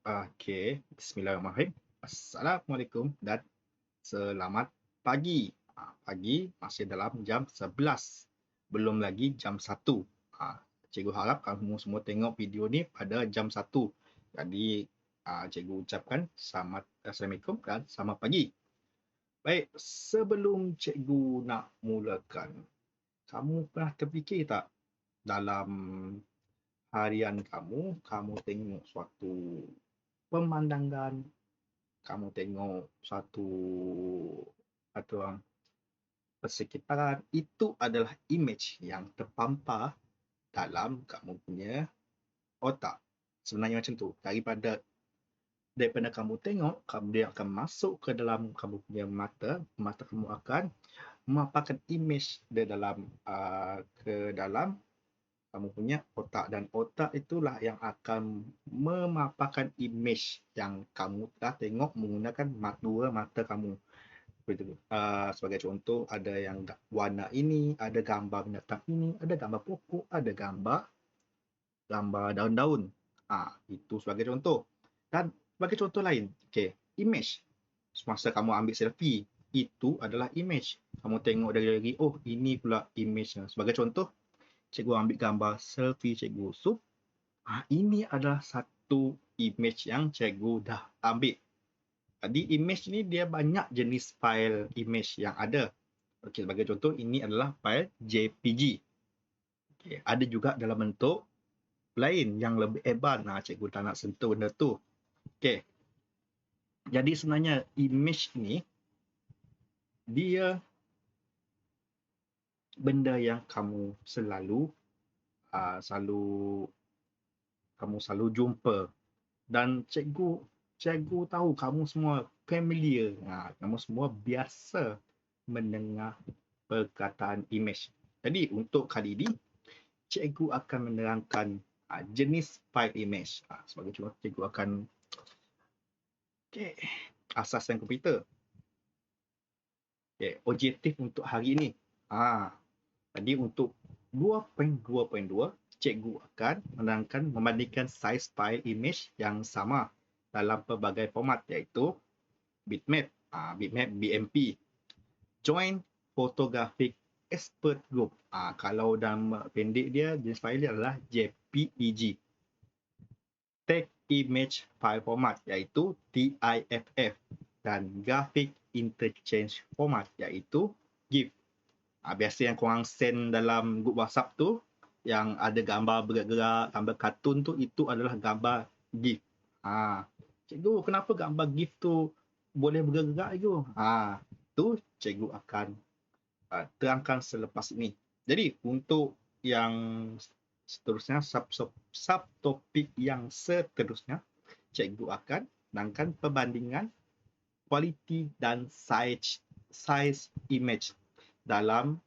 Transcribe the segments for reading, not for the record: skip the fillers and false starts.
Okey, bismillahirrahmanirrahim. Assalamualaikum dan selamat pagi. Pagi masih dalam jam 11, belum lagi jam 1. Cikgu harap kamu semua tengok video ni pada jam 1. Jadi, cikgu ucapkan selamat Assalamualaikum dan selamat pagi. Baik, sebelum cikgu nak mulakan, kamu pernah terfikir tak dalam harian kamu tengok suatu pemandangan, kamu tengok suatu atau persekitaran, itu adalah image yang terpampar dalam kamu punya otak. Sebenarnya macam tu. Daripada kamu tengok, dia akan masuk ke dalam kamu punya mata kamu akan memaparkan image ke dalam kamu punya otak, dan otak itulah yang akan memaparkan image yang kamu telah tengok menggunakan dua mata kamu. Sebagai contoh, ada yang warna ini, ada gambar binatang ini, ada gambar pokok, ada gambar daun-daun. Itu sebagai contoh. Dan sebagai contoh lain, okay, image. Semasa kamu ambil selfie, itu adalah image. Kamu tengok dari oh ini pula image. Sebagai contoh, cikgu ambil gambar selfie cikgu. So, ini adalah satu image yang cikgu dah ambil. Jadi image ni dia banyak jenis file image yang ada. Okey, sebagai contoh, ini adalah file JPG. Okey, ada juga dalam bentuk lain yang lebih advance. Cikgu tak nak sentuh benda tu. Okey. Jadi sebenarnya image ni dia benda yang kamu selalu jumpa, dan cikgu tahu kamu semua familiar. Kamu semua biasa mendengar perkataan image. Jadi untuk kali ini, cikgu akan menerangkan jenis file image. Sebagai contoh, cikgu akan asaskan komputer. Objektif untuk hari ini. Jadi untuk 2.2.2, cikgu akan menerangkan membandingkan saiz file image yang sama dalam pelbagai format, iaitu bitmap, BMP, Joint Photographic Expert Group. Kalau dalam pendek dia, jenis file dia adalah JPEG. Text Image File Format, iaitu TIFF. Dan Graphic Interchange Format, iaitu GIF. Biasa yang korang send dalam grup WhatsApp tu, yang ada gambar bergerak-gerak, gambar kartun tu, itu adalah gambar GIF. Cikgu, kenapa gambar GIF tu boleh bergerak cikgu? Tu cikgu akan terangkan selepas ini. Jadi untuk yang seterusnya, subtopik yang seterusnya, cikgu akan terangkan perbandingan kualiti dan size image dalam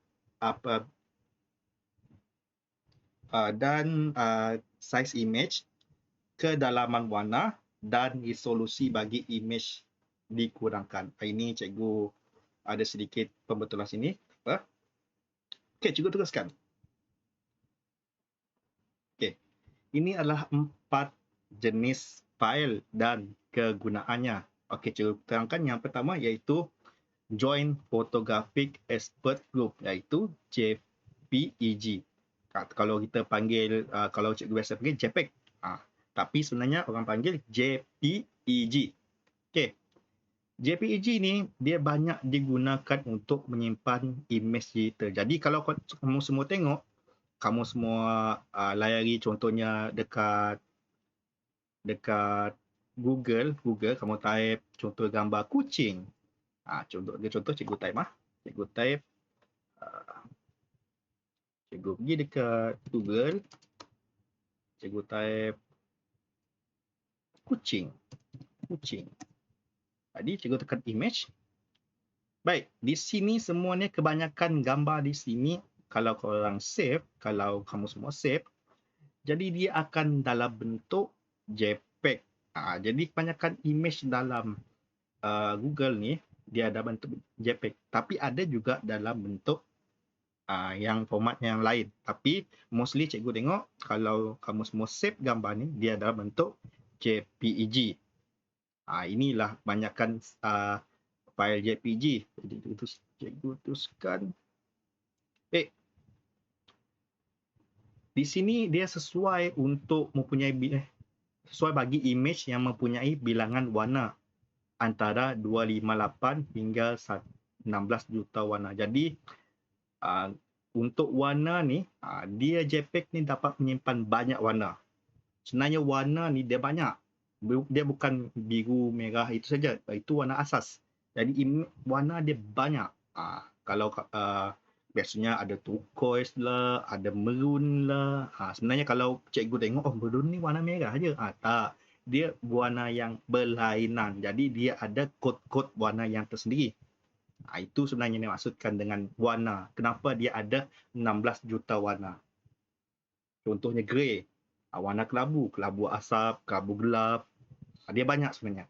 size image, kedalaman warna dan resolusi bagi image dikurangkan. Ini cikgu ada sedikit pembetulan sini. Okey, cikgu teruskan. Okey, ini adalah 4 jenis file dan kegunaannya. Okey, cikgu terangkan yang pertama, iaitu Joint Photographic Expert Group, iaitu JPEG. Kalau kita panggil, kalau cikgu biasa panggil JPEG. Tapi sebenarnya orang panggil JPEG. Okey. JPEG ni dia banyak digunakan untuk menyimpan image digital. Jadi kalau kamu semua tengok, kamu semua layari contohnya dekat Google, kamu type contoh gambar kucing. Contoh cikgu type Cikgu type cikgu pergi dekat Google, cikgu type kucing. Jadi cikgu tekan image. Baik, di sini semuanya kebanyakan gambar di sini, kalau korang save, kalau kamu semua save, jadi dia akan dalam bentuk JPEG. Jadi kebanyakan image dalam Google ni dia ada bentuk JPEG, tapi ada juga dalam bentuk yang format yang lain. Tapi mostly cikgu tengok kalau kamu semua save gambar ni, dia dalam bentuk JPEG. Inilah banyakkan file JPEG. Jadi itu cikgu teruskan. Di sini dia sesuai untuk mempunyai sesuai bagi image yang mempunyai bilangan warna antara 258 hingga 16 juta warna. Jadi untuk warna ni, dia JPEG ni dapat menyimpan banyak warna. Sebenarnya warna ni dia banyak. Dia bukan biru, merah itu saja. Itu warna asas. Jadi warna dia banyak. Kalau biasanya ada turquoise lah, ada maroon lah. Sebenarnya kalau cikgu tengok, oh maroon ni warna merah je. Tak. Dia warna yang berlainan. Jadi dia ada kod-kod warna yang tersendiri. Itu sebenarnya yang dimaksudkan dengan warna. Kenapa dia ada 16 juta warna. Contohnya grey. Warna kelabu. Kelabu asap, kelabu gelap. Dia banyak sebenarnya.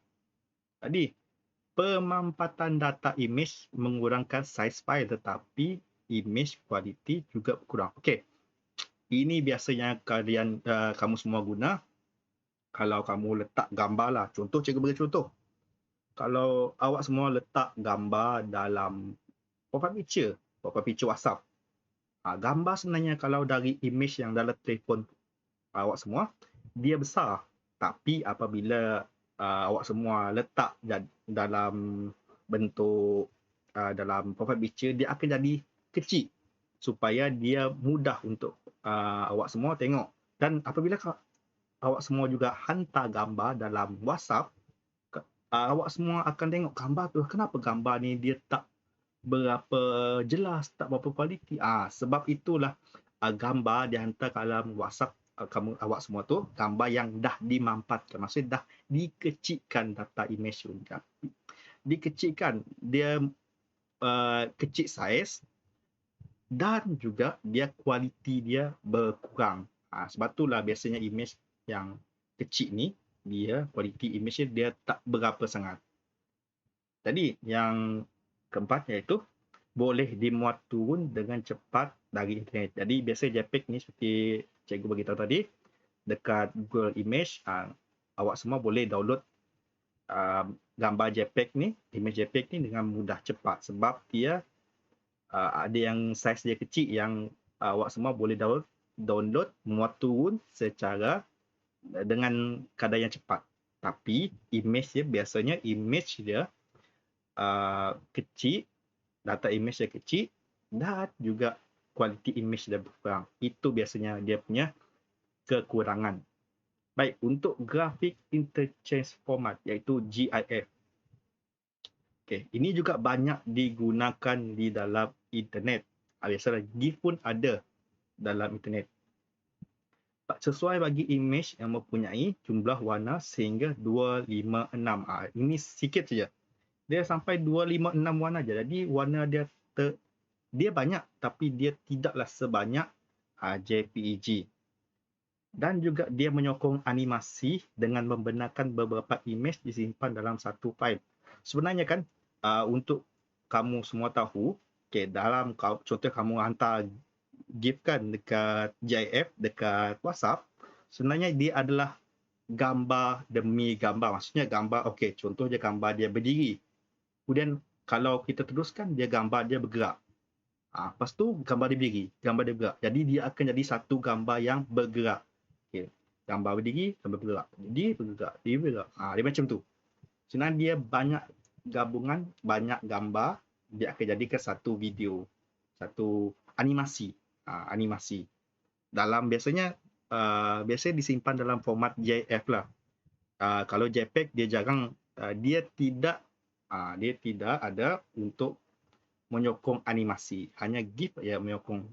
Jadi, pemampatan data image mengurangkan size file tetapi image quality juga berkurang. Okey. Ini biasanya kamu semua guna kalau kamu letak gambar lah. Contoh, cikgu beri contoh. Kalau awak semua letak gambar dalam profile picture WhatsApp. Gambar sebenarnya kalau dari image yang dalam telefon awak semua, dia besar. Tapi apabila awak semua letak dalam bentuk dalam profile picture, dia akan jadi kecil supaya dia mudah untuk awak semua tengok. Dan apabila awak semua juga hantar gambar dalam WhatsApp, awak semua akan tengok gambar tu. Kenapa gambar ni dia tak berapa jelas, tak berapa kualiti. Sebab itulah gambar dihantar ke dalam WhatsApp awak semua tu, gambar yang dah dimampatkan. Maksudnya dah dikecilkan data image tu. Dikecilkan, dia kecil saiz dan juga dia kualiti dia berkurang. Sebab itulah biasanya image yang kecil ni, dia kualiti image dia tak berapa sangat. Jadi yang keempat iaitu boleh dimuat turun dengan cepat dari internet. Jadi biasa JPEG ni seperti cikgu beritahu tadi, dekat Google Image, awak semua boleh download gambar JPEG ni, image JPEG ni dengan mudah cepat sebab dia ada yang saiz dia kecil yang awak semua boleh download, muat turun secara dengan kadar yang cepat. Tapi image dia biasanya image dia kecil, data image dia kecil dan juga kualiti image dia berkurang. Itu biasanya dia punya kekurangan. Baik, untuk Graphic Interchange Format iaitu GIF. Okey, ini juga banyak digunakan di dalam internet. Biasalah GIF pun ada dalam internet. Sesuai bagi image yang mempunyai jumlah warna sehingga 256. Ini sikit saja. Dia sampai 256 warna je. Jadi warna dia dia banyak tapi dia tidaklah sebanyak JPEG. Dan juga dia menyokong animasi dengan membenarkan beberapa image disimpan dalam satu file. Sebenarnya kan untuk kamu semua tahu, dalam contoh kamu hantar GIF kan dekat GIF, dekat WhatsApp, sebenarnya dia adalah gambar demi gambar. Maksudnya gambar, contoh je gambar dia berdiri. Kemudian kalau kita teruskan, dia gambar dia bergerak. Lepas tu gambar dia berdiri, gambar dia bergerak. Jadi dia akan jadi satu gambar yang bergerak. Gambar berdiri, gambar bergerak. Dia bergerak, dia bergerak. Dia macam tu. Sebenarnya dia banyak gabungan, banyak gambar, dia akan jadikan satu video, satu animasi. Animasi. Dalam biasanya disimpan dalam format GIF lah. Kalau JPEG dia jarang, dia tidak ada untuk menyokong animasi. Hanya GIF yang menyokong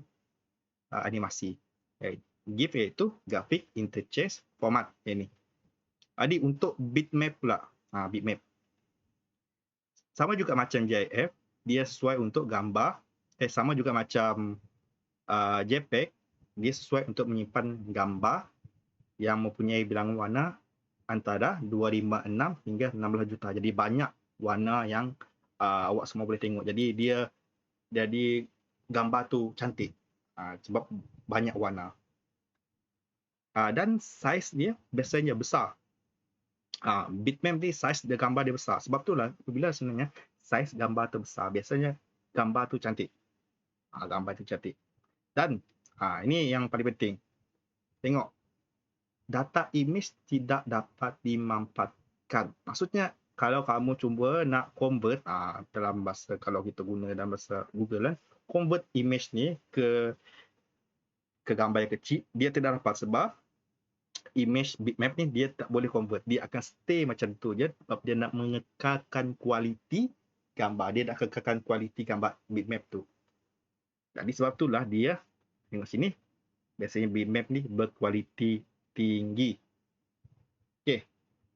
animasi. GIF iaitu Graphic Interchange Format. Ini. Jadi untuk bitmap pula. Bitmap. Sama juga macam GIF, dia sesuai untuk gambar. Sama juga macam JPEG, dia sesuai untuk menyimpan gambar yang mempunyai bilangan warna antara 256 hingga 16 juta. Jadi banyak warna yang awak semua boleh tengok. Jadi dia jadi gambar tu cantik sebab banyak warna. Dan saiz dia biasanya besar. Bitmap ni saiz dia gambar dia besar. Sebab itulah bila sebenarnya saiz gambar tu besar, biasanya gambar tu cantik. Gambar tu cantik. Dan ini yang paling penting. Tengok, data image tidak dapat dimanfaatkan. Maksudnya kalau kamu cuba nak convert dalam bahasa, kalau kita guna dalam bahasa Google convert image ni ke gambar yang kecil, dia tidak dapat sebab image bitmap ni dia tak boleh convert. Dia akan stay macam tu je sebab dia nak mengekalkan kualiti gambar. Dia nak kekalkan kualiti gambar bitmap tu. Jadi sebab itulah dia, tengok sini, biasanya bitmap ni berkualiti tinggi. Okey,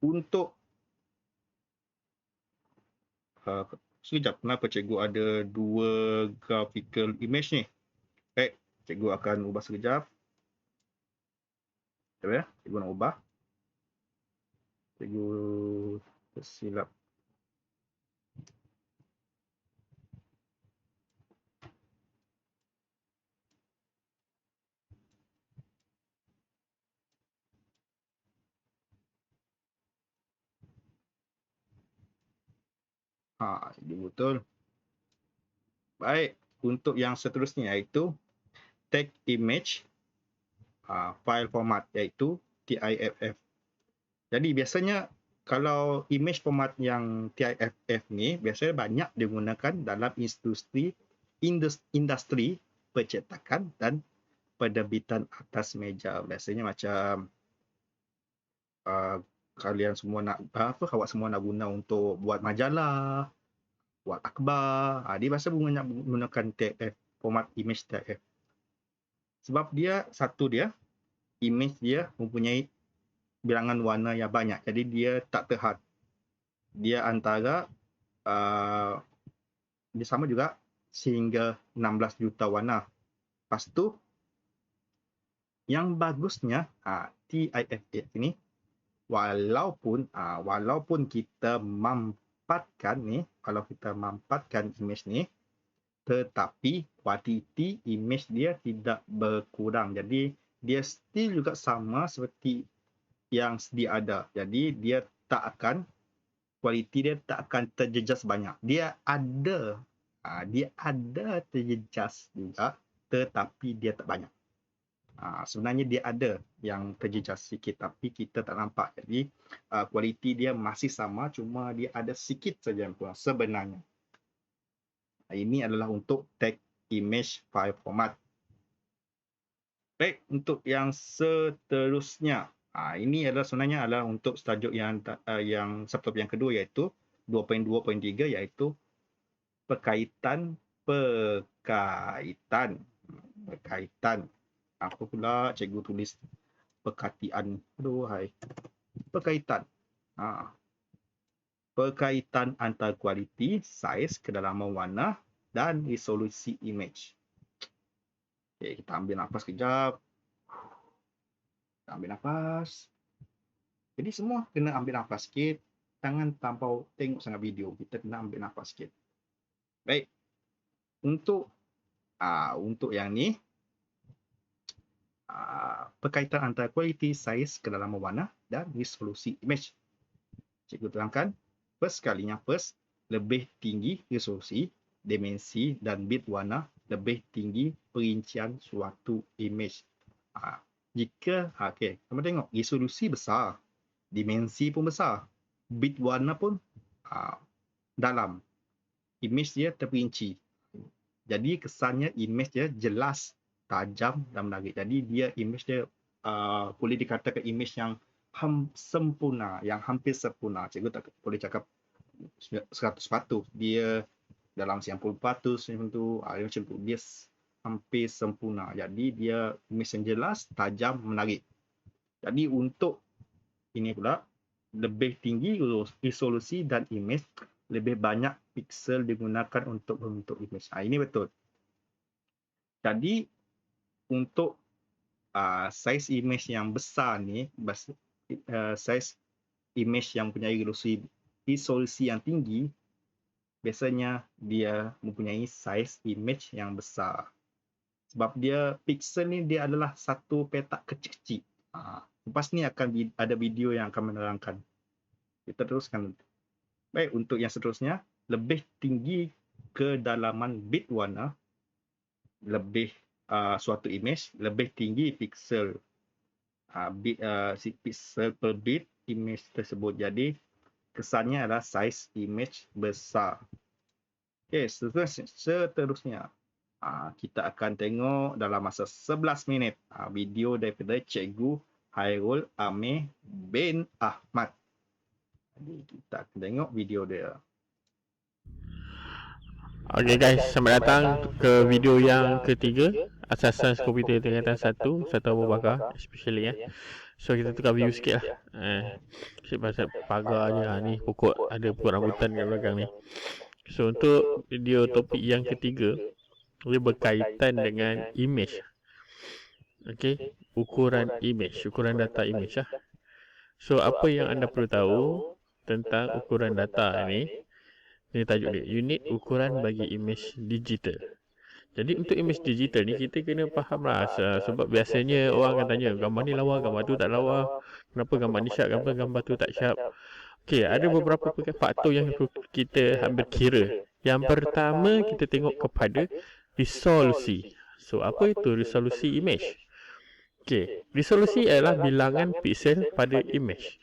untuk sekejap, kenapa cikgu ada dua graphical image ni? Baik, cikgu akan ubah sekejap. Sekejap ya, cikgu nak ubah. Cikgu tersilap. Ini betul. Baik, untuk yang seterusnya iaitu tag image file format iaitu TIFF. Jadi biasanya kalau image format yang TIFF ni biasanya banyak digunakan dalam industri percetakan dan penerbitan atas meja. Biasanya macam kalian semua nak awak semua nak guna untuk buat majalah, buat akhbar. Dia biasa menggunakan TIFF, format image TIFF. Sebab dia image dia mempunyai bilangan warna yang banyak. Jadi dia tak terhad. Dia antara dia sama juga sehingga 16 juta warna. Lepas tu yang bagusnya TIFF ini walaupun kita mampatkan ni, kalau kita mampatkan image ni, tetapi kuantiti image dia tidak berkurang. Jadi dia still juga sama seperti yang sedia ada. Jadi dia tak akan, kualiti dia tak akan terjejas banyak. Dia ada terjejas juga, tetapi dia tak banyak. Sebenarnya dia ada yang terjejas sikit tapi kita tak nampak. Jadi kualiti dia masih sama, cuma dia ada sikit saja yang kurang sebenarnya. Ini adalah untuk tag image file format. Baik, untuk yang seterusnya, ini adalah sebenarnya adalah untuk tajuk yang subtopik yang kedua iaitu 2.2.3 iaitu berkaitan. Apa pula cikgu tulis perkatian? Berkaitan. Berkaitan antara kualiti, saiz, kedalaman warna dan resolusi image. Okay, kita ambil nafas kejap. Ambil nafas. Jadi semua kena ambil nafas sikit. Jangan terlampau tengok sangat video. Kita kena ambil nafas sikit. Baik. Untuk yang ni, berkaitan antara kualiti, saiz, kedalaman warna dan resolusi image. Cikgu terangkan, lebih tinggi resolusi, dimensi dan bit warna, lebih tinggi perincian suatu image. Kamu tengok resolusi besar, dimensi pun besar, bit warna pun dalam, image dia terperinci. Jadi kesannya image dia jelas, tajam dan menarik. Jadi dia image dia boleh dikatakan image yang sempurna, yang hampir sempurna. Cikgu tak boleh cakap 100%. Dia dalam 90% macam tu. Dia hampir sempurna. Jadi dia image yang jelas, tajam, menarik. Jadi untuk ini pula, lebih tinggi resolusi dan image, lebih banyak piksel digunakan untuk membentuk image. Ini betul. Jadi untuk saiz image yang besar ni, saiz image yang mempunyai resolusi yang tinggi, biasanya dia mempunyai saiz image yang besar. Sebab dia piksel ni dia adalah satu petak kecil-kecil. Lepas ni akan ada video yang akan menerangkan. Kita teruskan. Baik, untuk yang seterusnya, lebih tinggi kedalaman bit warna, lebih suatu image, lebih tinggi pixel pixel per bit image tersebut. Jadi kesannya adalah saiz image besar. Okey, seterusnya kita akan tengok dalam masa 11 minit video daripada Cikgu Hairul Amir bin Ahmad. Jadi kita akan tengok video dia. Okay guys, selamat datang ke video yang ketiga, asasan komputer tingkatan 1 Abu Bakar especially ya. So kita tukar view sikit lah. Pasal pagar je lah ni, pokok ada pokok rambutan kat belakang ni. So untuk video topik yang ketiga, dia berkaitan dengan image. Okay, ukuran image, ukuran data image lah. So apa yang anda perlu tahu tentang ukuran data ni? Ini tajuk dia, unit ukuran bagi image digital. Jadi untuk image digital ni kita kena faham lah, sebab biasanya orang akan tanya, gambar ni lawa, gambar tu tak lawa, kenapa gambar ni sharp, gambar tu tak sharp. Okey, ada beberapa faktor yang kita ambil kira. Yang pertama, kita tengok kepada resolusi. So apa itu resolusi image? Okey, resolusi adalah bilangan pixel pada image.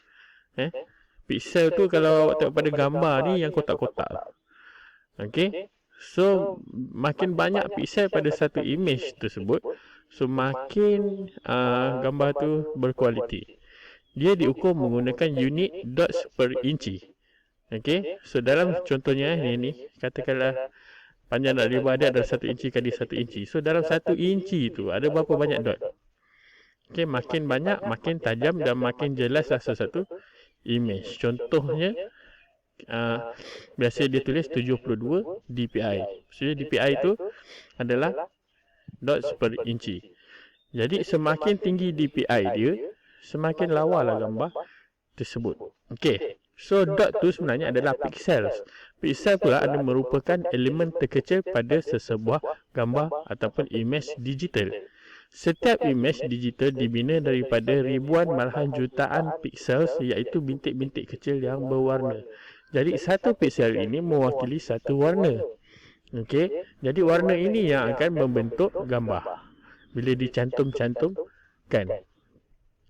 Pixel tu kalau awak tengok pada gambar ni yang kotak-kotak. Okey. So makin banyak pixel pada satu image tersebut, so makin gambar tu berkualiti. Dia diukur menggunakan unit dots per inci. Okey. So dalam contohnya ni katakanlah panjang dan lebar dia adalah 1 inci kali 1 inci. So dalam 1 inci tu ada berapa banyak dot? Okey, makin banyak makin tajam dan makin jelaslah sesuatu image. Contohnya biasa dia tulis 72 dpi. Maksudnya dpi itu adalah dots per inci. Jadi semakin tinggi dpi dia, semakin lawalah gambar tersebut. Okey. So dot tu sebenarnya adalah pixels. Pixel pula adalah merupakan elemen terkecil pada sesebuah gambar ataupun image digital. Setiap image digital dibina daripada ribuan malahan jutaan pixels, iaitu bintik-bintik kecil yang berwarna. Jadi satu pixel ini mewakili satu warna. Okey, jadi warna ini yang akan membentuk gambar bila dicantum-cantumkan.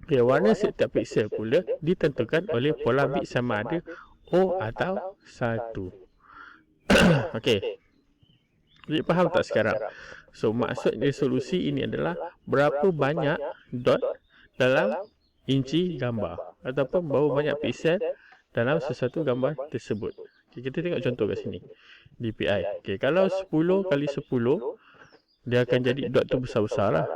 Okay, warna setiap pixel pula ditentukan oleh pola bit sama ada O atau 1. Okey. Jadi faham tak sekarang? So maksud resolusi ini adalah berapa banyak dot dalam inci gambar ataupun berapa banyak pixel dalam sesuatu gambar tersebut. Okay, kita tengok contoh kat sini. DPI. Okay, kalau 10 kali 10, dia akan jadi dot tu besar-besar lah.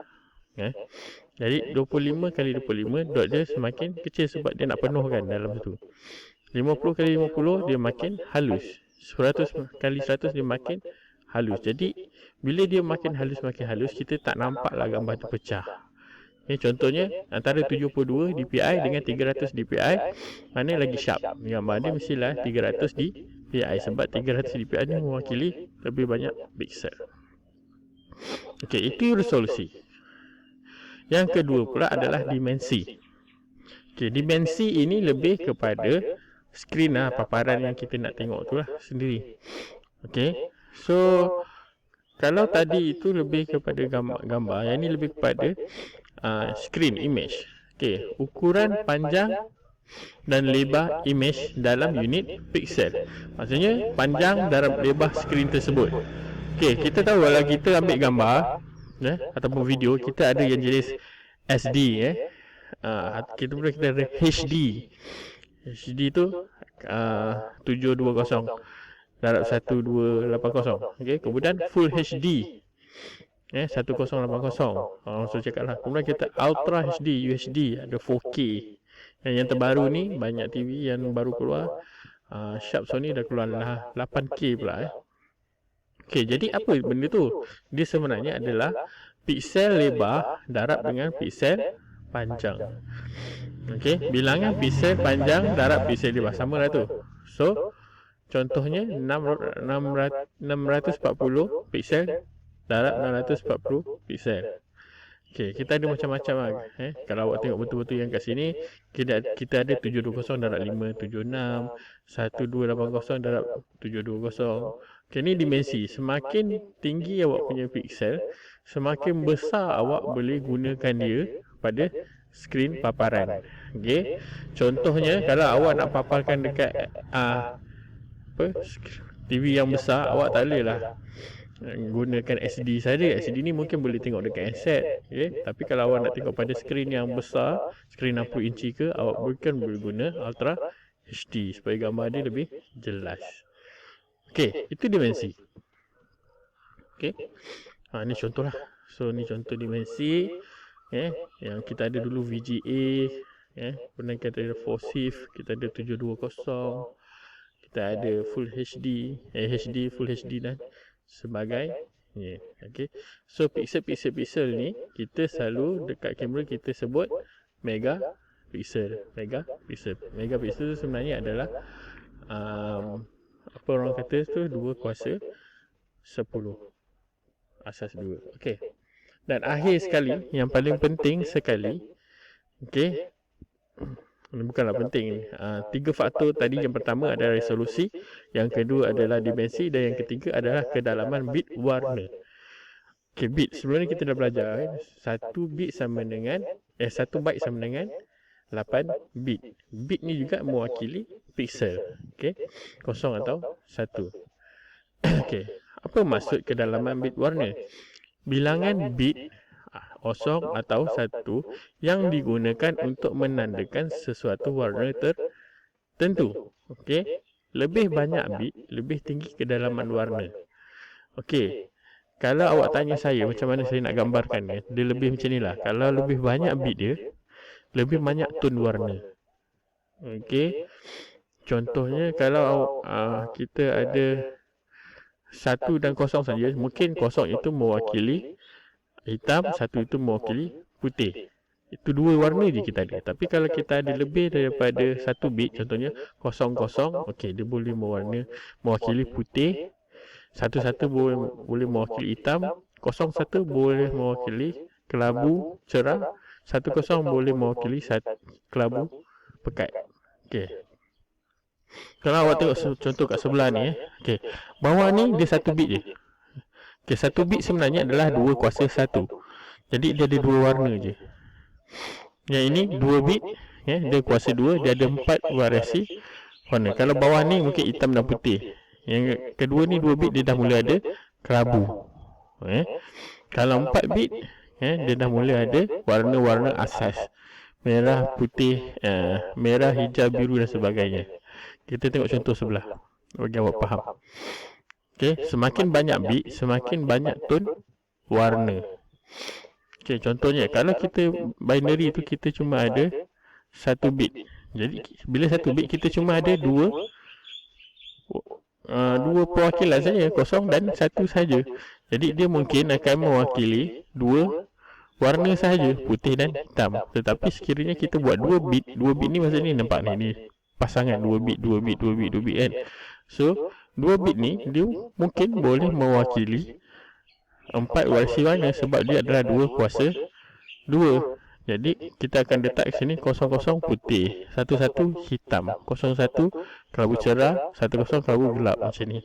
Jadi 25 kali 25, dot dia semakin kecil sebab dia nak penuhkan dalam tu. 50 kali 50, dia makin halus. 100 kali 100, dia makin halus. Jadi bila dia makin halus, kita tak nampaklah gambar tu pecah. Contohnya antara 72 dpi dengan 300 dpi, mana lagi sharp? Gambar dia mestilah 300 dpi sebab 300 dpi ni mewakili lebih banyak pixel. Okey, itu resolusi. Yang kedua pula adalah dimensi. Okey, dimensi ini lebih kepada skrin lah, paparan yang kita nak tengok tu lah sendiri. Okey. So kalau tadi itu lebih kepada gambar, yang ini lebih kepada screen image. Okey, ukuran panjang dan lebar image dalam unit pixel. Maksudnya panjang dan lebar skrin tersebut. Okey, kita tahu kalau kita ambil gambar ataupun video, kita ada yang jenis SD kita pula kita ada HD. HD tu 720 darab 1280. Okey, kemudian full HD 1080. So cakaplah. Kemudian kita Ultra HD, UHD, ada 4K. Yang terbaru ni banyak TV yang baru keluar. Sharp Sony dah keluar lah 8K pula. Okey, jadi apa benda tu? Dia sebenarnya adalah pixel lebar darab dengan pixel panjang. Okey, bilangan pixel panjang darab pixel lebar samalah tu. So contohnya 640 pixel darab 640 pixel. Okay, kita ada macam-macam lah. Kalau awak tengok betul-betul yang kat sini, kita ada 720.5, 76, 1280 darab 720. Okay, ni dimensi. Semakin tinggi awak punya pixel, semakin besar awak boleh gunakan dia pada skrin paparan. Okay, contohnya kalau awak nak paparkan dekat TV yang besar, awak tak boleh lah gunakan SD saja. SD ni mungkin boleh tengok dekat handset, tapi kalau awak nak tengok pada skrin yang besar, skrin 60 inci ke, awak bukan boleh guna Ultra HD supaya gambar dia lebih jelas. Okey, itu dimensi. Okey. Ni contoh lah. So ni contoh dimensi yang kita ada dulu VGA, kemudian kita ada 4SIF, kita ada 720, kita ada Full HD, HD, Full HD dan sebagainya. Okay. So pixel ni kita selalu dekat kamera kita sebut megapixel. Megapixel tu sebenarnya adalah apa orang kata tu 2 kuasa 10 asas 2. Okey. Dan akhir sekali, yang paling penting sekali, okey, bukanlah penting ni. 3 faktor tadi, yang pertama adalah resolusi, yang kedua adalah dimensi, dan yang ketiga adalah kedalaman bit warna. Okey, bit. Sebelum ni kita dah belajar 1 bit sama dengan 1 byte sama dengan 8 bit. Bit ni juga mewakili pixel. Okey. 0 atau 1. Okey. Apa maksud kedalaman bit warna? Bilangan bit 0 atau 1 yang digunakan untuk menandakan sesuatu warna tertentu. Okey. Lebih banyak bit, lebih tinggi kedalaman warna. Okey. Kalau awak tanya saya macam mana saya nak gambarkan dia lebih macam inilah. Kalau lebih banyak bit dia, lebih banyak tone warna. Okey. Contohnya kalau kita ada 1 dan 0 saja, mungkin 0 itu mewakili hitam, 1 itu mewakili putih. Itu 2 warna je kita ada. Tapi kalau kita ada lebih daripada 1 bit, contohnya 00, okey, dia boleh mewakili putih, 11 boleh mewakili hitam, 01 boleh mewakili kelabu cerah, 10 boleh mewakili kelabu pekat. Okey. Kalau awak tengok contoh kat sebelah ni, okey, bawah ni dia 1 bit je. Okey, 1 bit sebenarnya adalah 2 kuasa 1. Jadi dia ada 2 warna je. Yang ini 2 bit, dia kuasa 2, dia ada 4 variasi warna. Kalau bawah ni mungkin hitam dan putih. Yang kedua ni 2 bit, dia dah mula ada kelabu. Kalau 4 bit, dia dah mula ada warna-warna asas. Merah, putih, merah, hijau, biru dan sebagainya. Kita tengok contoh sebelah bagi awak faham. Okey, semakin banyak bit, semakin banyak tone warna. Okey, contohnya kalau kita binary tu kita cuma ada 1 bit. Jadi bila 1 bit kita cuma ada 2 perwakilan saja, 0 dan 1 saja. Jadi dia mungkin akan mewakili 2 warna sahaja, putih dan hitam. Tetapi sekiranya kita buat 2 bit ni maksudnya ni nampak ni pasangan 2 bit kan. So 2 bit ni dia mungkin boleh mewakili 4 variasi warna sebab dia adalah 2 kuasa 2. Jadi kita akan letak sini 00 putih, 11 hitam, 01 kelabu cerah, 10 kelabu gelap macam ni.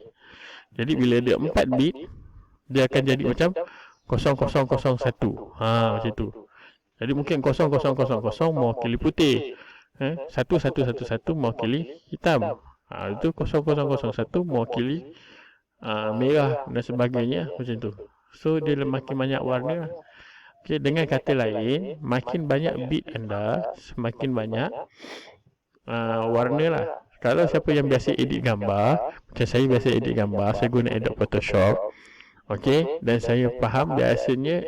Jadi bila dia 4 bit, dia akan jadi macam 0001. Macam tu. Jadi mungkin 0000 mewakili putih. 1111 mewakili hitam. Itu 0001 mewakili merah dan sebagainya macam tu. So dia makin banyak warna lah. Okay, dengan kata lain, makin banyak bit anda, semakin banyak warna lah. Kalau siapa yang biasa edit gambar, macam saya biasa edit gambar, saya guna Adobe Photoshop. Okey, dan saya faham biasanya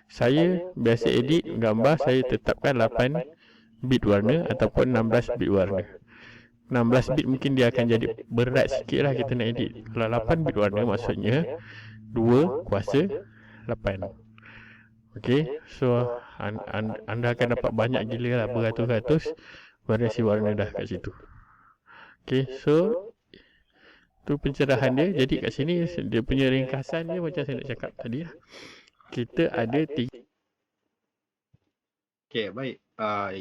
saya biasa edit gambar, saya tetapkan 8 bit warna ataupun 16 bit warna. 16 bit mungkin dia akan jadi berat sikit lah kita nak edit. Kalau 8 bit warna maksudnya 2 kuasa 8. Okey, so anda akan dapat banyak gila lah, beratus-ratus variasi warna dah kat situ. Okey, so tu pencerahan dia. Jadi kat sini dia punya ringkasan dia macam saya nak cakap tadi lah. Kita ada 3 Okey, baik.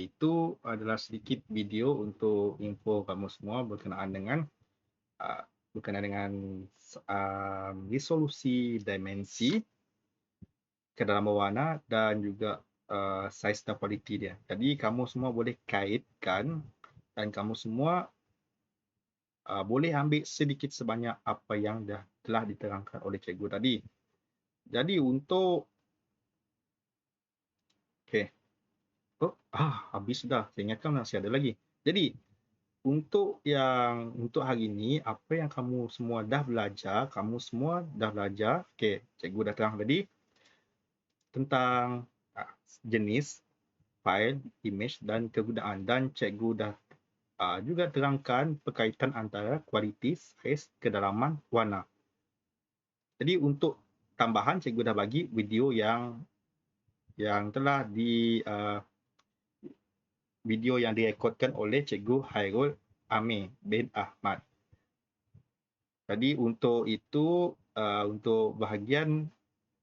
Itu adalah sedikit video untuk info kamu semua uh, berkenaan dengan resolusi dimensi, kedalaman warna dan juga saiz dan kualiti dia. Jadi kamu semua boleh kaitkan dan kamu semua boleh ambil sedikit sebanyak apa yang telah diterangkan oleh cikgu tadi. Jadi untuk okey. Oh, habis dah. Saya ingatkan masih ada lagi. Jadi untuk hari ini apa yang kamu semua dah belajar. Okey, cikgu dah terang tadi tentang jenis fail, image dan kegunaan, dan cikgu dah juga terangkan berkaitan antara kualiti, saiz, kedalaman, warna. Jadi untuk tambahan, cikgu dah bagi video yang telah video yang direkodkan oleh Cikgu Hairul Amir bin Ahmad. Jadi untuk itu, untuk bahagian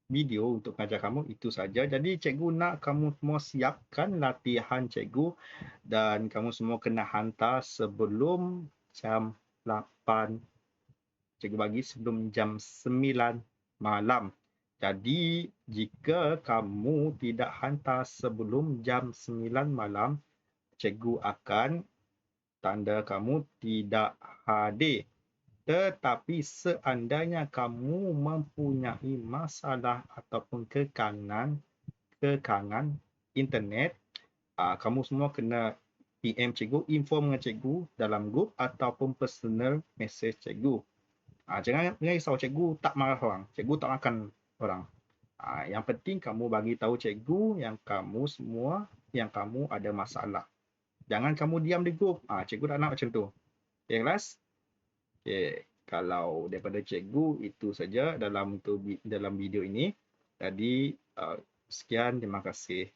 video untuk mengajar kamu itu saja. Jadi cikgu nak kamu semua siapkan latihan cikgu dan kamu semua kena hantar sebelum jam 8. Cikgu bagi sebelum jam 9 malam. Jadi jika kamu tidak hantar sebelum jam 9 malam, cikgu akan tanda kamu tidak hadir. Tetapi seandainya kamu mempunyai masalah ataupun kekangan internet, kamu semua kena PM cikgu, inform dengan cikgu dalam grup ataupun personal message cikgu. Jangan risau, cikgu tak marah orang, cikgu tak makan orang. Yang penting kamu bagi tahu cikgu yang kamu ada masalah. Jangan kamu diam di grup. Cikgu tak nak macam tu. Okay, kelas? Okay. Kalau daripada cikgu, itu saja dalam video ini. Jadi, sekian. Terima kasih.